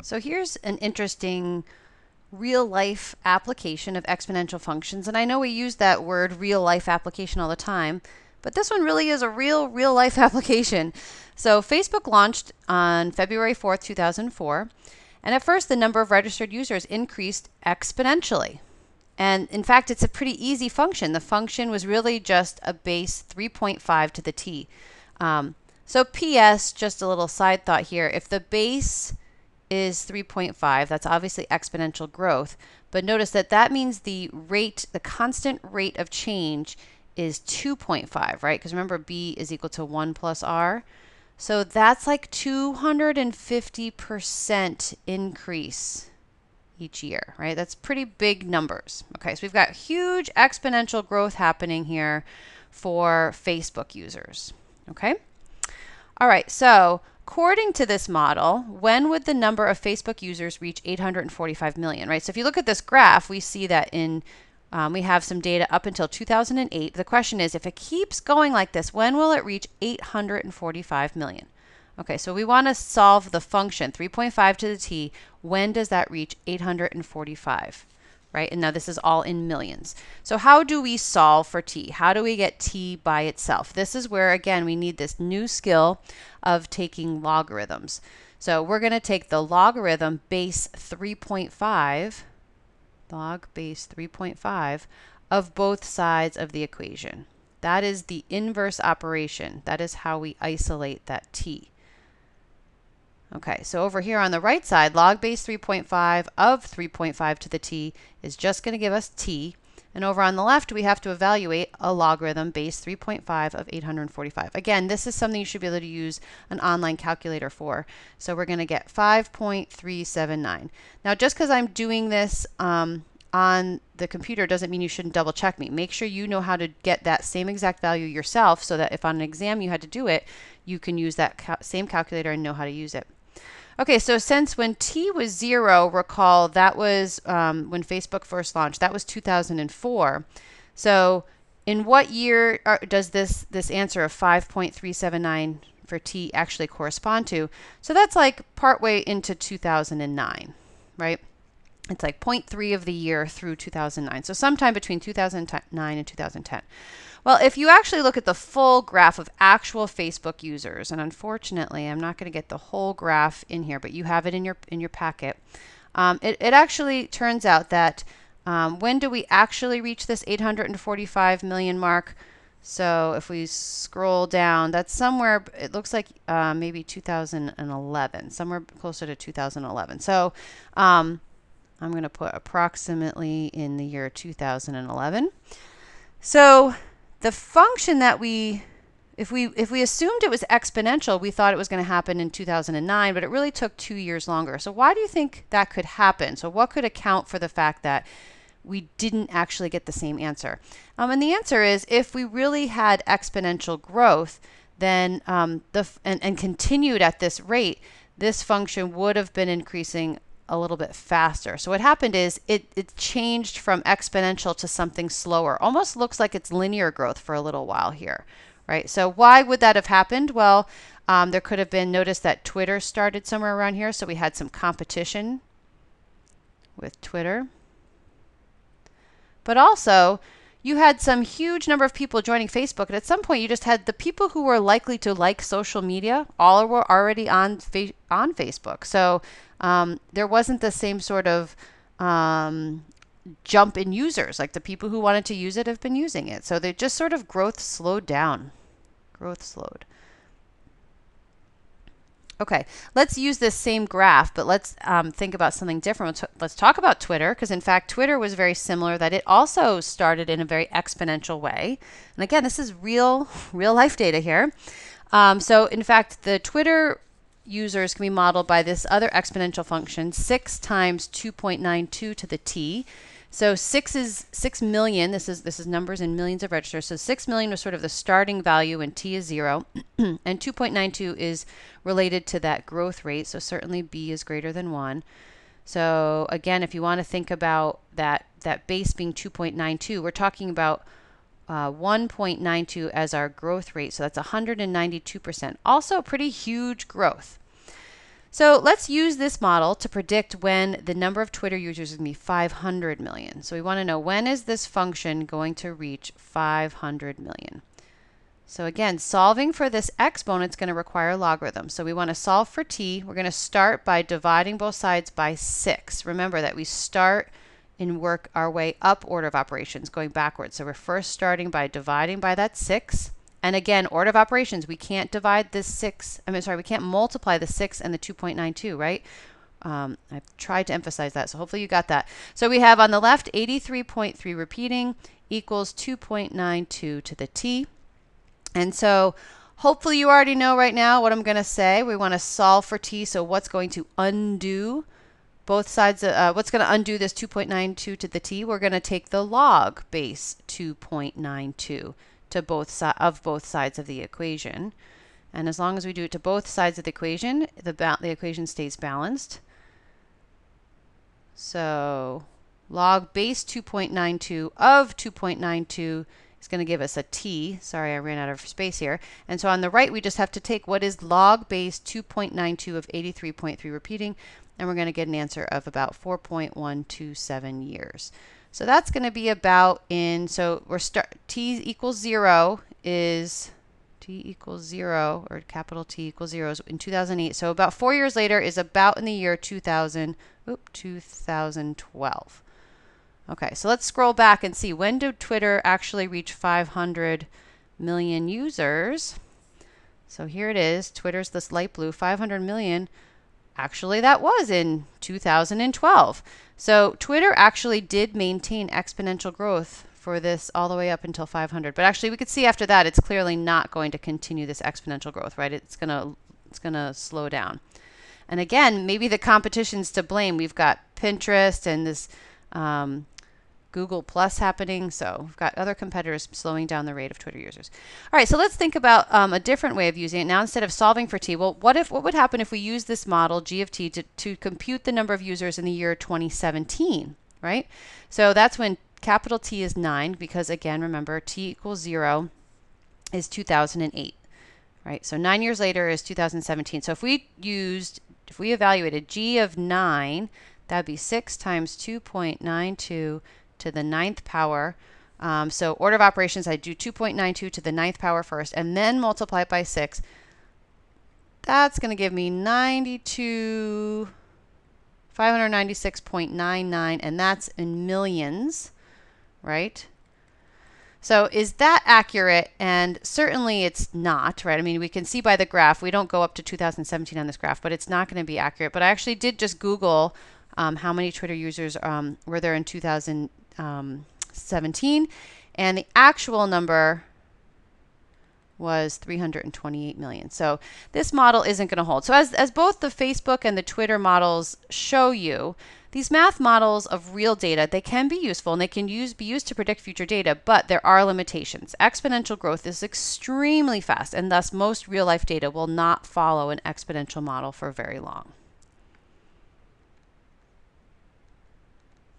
So here's an interesting real life application of exponential functions. And I know we use that word real life application all the time, but this one really is a real life application. So Facebook launched on February 4th, 2004. And at first, the number of registered users increased exponentially. And in fact, it's a pretty easy function. The function was really just a base 3.5 to the t. So PS, just a little side thought here, if the base is 3.5, that's obviously exponential growth. But notice that that means the rate, the constant rate of change is 2.5, right? Because remember, B is equal to 1 plus R. So that's like 250% increase each year, right? That's pretty big numbers. Okay, so we've got huge exponential growth happening here for Facebook users. Okay. All right, so according to this model, when would the number of Facebook users reach 845 million, right? So if you look at this graph, we see that we have some data up until 2008. The question is, if it keeps going like this, when will it reach 845 million? Okay, so we want to solve the function 3.5 to the t. When does that reach 845? Right? And now this is all in millions. So how do we solve for t? How do we get t by itself? This is where, again, we need this new skill of taking logarithms. So we're going to take the logarithm base 3.5, log base 3.5 of both sides of the equation. That is the inverse operation. That is how we isolate that t. Okay, so over here on the right side, log base 3.5 of 3.5 to the t is just going to give us t. And over on the left, we have to evaluate a logarithm base 3.5 of 845. Again, this is something you should be able to use an online calculator for. So we're going to get 5.379. Now, just because I'm doing this on the computer doesn't mean you shouldn't double check me. Make sure you know how to get that same exact value yourself so that if on an exam you had to do it, you can use that same calculator and know how to use it. Okay, so since when t was 0, recall that was when Facebook first launched. That was 2004. So in what year does this answer of 5.379 for t actually correspond to? So that's like partway into 2009, right? It's like 0.3 of the year through 2009. So sometime between 2009 and 2010. Well, if you actually look at the full graph of actual Facebook users, and unfortunately, I'm not going to get the whole graph in here, but you have it in your packet. It actually turns out that when do we actually reach this 845 million mark? So if we scroll down, that's somewhere, it looks like maybe 2011, somewhere closer to 2011. So I'm going to put approximately in the year 2011. So the function that if we assumed it was exponential, we thought it was going to happen in 2009, but it really took 2 years longer. So why do you think that could happen? So what could account for the fact that we didn't actually get the same answer? And the answer is, if we really had exponential growth, then and continued at this rate, this function would have been increasing a little bit faster. So what happened is it changed from exponential to something slower. Almost looks like it's linear growth for a little while here, right? So why would that have happened? Well, there could have been, notice that Twitter started somewhere around here, so we had some competition with Twitter. But also, you had some huge number of people joining Facebook, and at some point you just had the people who were likely to like social media all were already on Facebook. So there wasn't the same sort of jump in users. Like the people who wanted to use it have been using it. So they just sort of growth slowed down. Growth slowed. Okay, let's use this same graph, but let's think about something different. Let's talk about Twitter, because in fact, Twitter was very similar, that it also started in a very exponential way. And again, this is real life data here. So in fact, the Twitter users can be modeled by this other exponential function, 6 times 2.92 to the t. So 6 million, this is numbers in millions of registers. So 6 million was sort of the starting value when t is 0. And 2.92 is related to that growth rate. So certainly b is greater than 1. So again, if you want to think about that base being 2.92, we're talking about 1.92 as our growth rate. So that's 192%. Also pretty huge growth. So let's use this model to predict when the number of Twitter users is going to be 500 million. So we want to know, when is this function going to reach 500 million? So again, solving for this exponent is going to require a logarithm. So we want to solve for t. We're going to start by dividing both sides by 6. Remember that we start and work our way up order of operations, going backwards. So we're first starting by dividing by that 6. And again, order of operations, we can't divide this 6, we can't multiply the 6 and the 2.92, right? I've tried to emphasize that, so hopefully you got that. So we have on the left 83.3 repeating equals 2.92 to the t. And so hopefully you already know right now what I'm going to say. We want to solve for t, so what's going to undo both sides, what's going to undo this 2.92 to the t? We're going to take the log base 2.92 to both sides of the equation. And as long as we do it to both sides of the equation, the equation stays balanced. So log base 2.92 of 2.92 is going to give us a t. Sorry, I ran out of space here. And so on the right, we just have to take what is log base 2.92 of 83.3 repeating, and we're going to get an answer of about 4.127 years. So that's going to be about so t equals 0 is, t equals 0, or capital T equals 0 is in 2008. So about 4 years later is about in the year 2012. Okay, so let's scroll back and see, when did Twitter actually reach 500 million users? So here it is. Twitter's this light blue, 500 million. Actually, that was in 2012. So Twitter actually did maintain exponential growth for this all the way up until 500. But actually, we could see after that, it's clearly not going to continue this exponential growth, right? It's gonna slow down. And again, maybe the competition's to blame. We've got Pinterest and this Google Plus happening. So we've got other competitors slowing down the rate of Twitter users. All right, so let's think about a different way of using it. Now, instead of solving for t, well, what would happen if we use this model, g of t, to compute the number of users in the year 2017, right? So that's when capital T is 9, because again, remember, t equals 0 is 2008, right? So 9 years later is 2017. So if we evaluated g of 9, that'd be 6 times 2.92 to the 9th power. So order of operations, I do 2.92 to the 9th power first, and then multiply it by 6. That's going to give me 596.99, and that's in millions, right? So is that accurate? And certainly it's not, right? I mean, we can see by the graph, we don't go up to 2017 on this graph, but it's not going to be accurate. But I actually did just Google how many Twitter users were there in 2017, and the actual number was 328 million. So this model isn't going to hold. So as both the Facebook and the Twitter models show you, these math models of real data, they can be useful and they can be used to predict future data, but there are limitations. Exponential growth is extremely fast, and thus most real life data will not follow an exponential model for very long.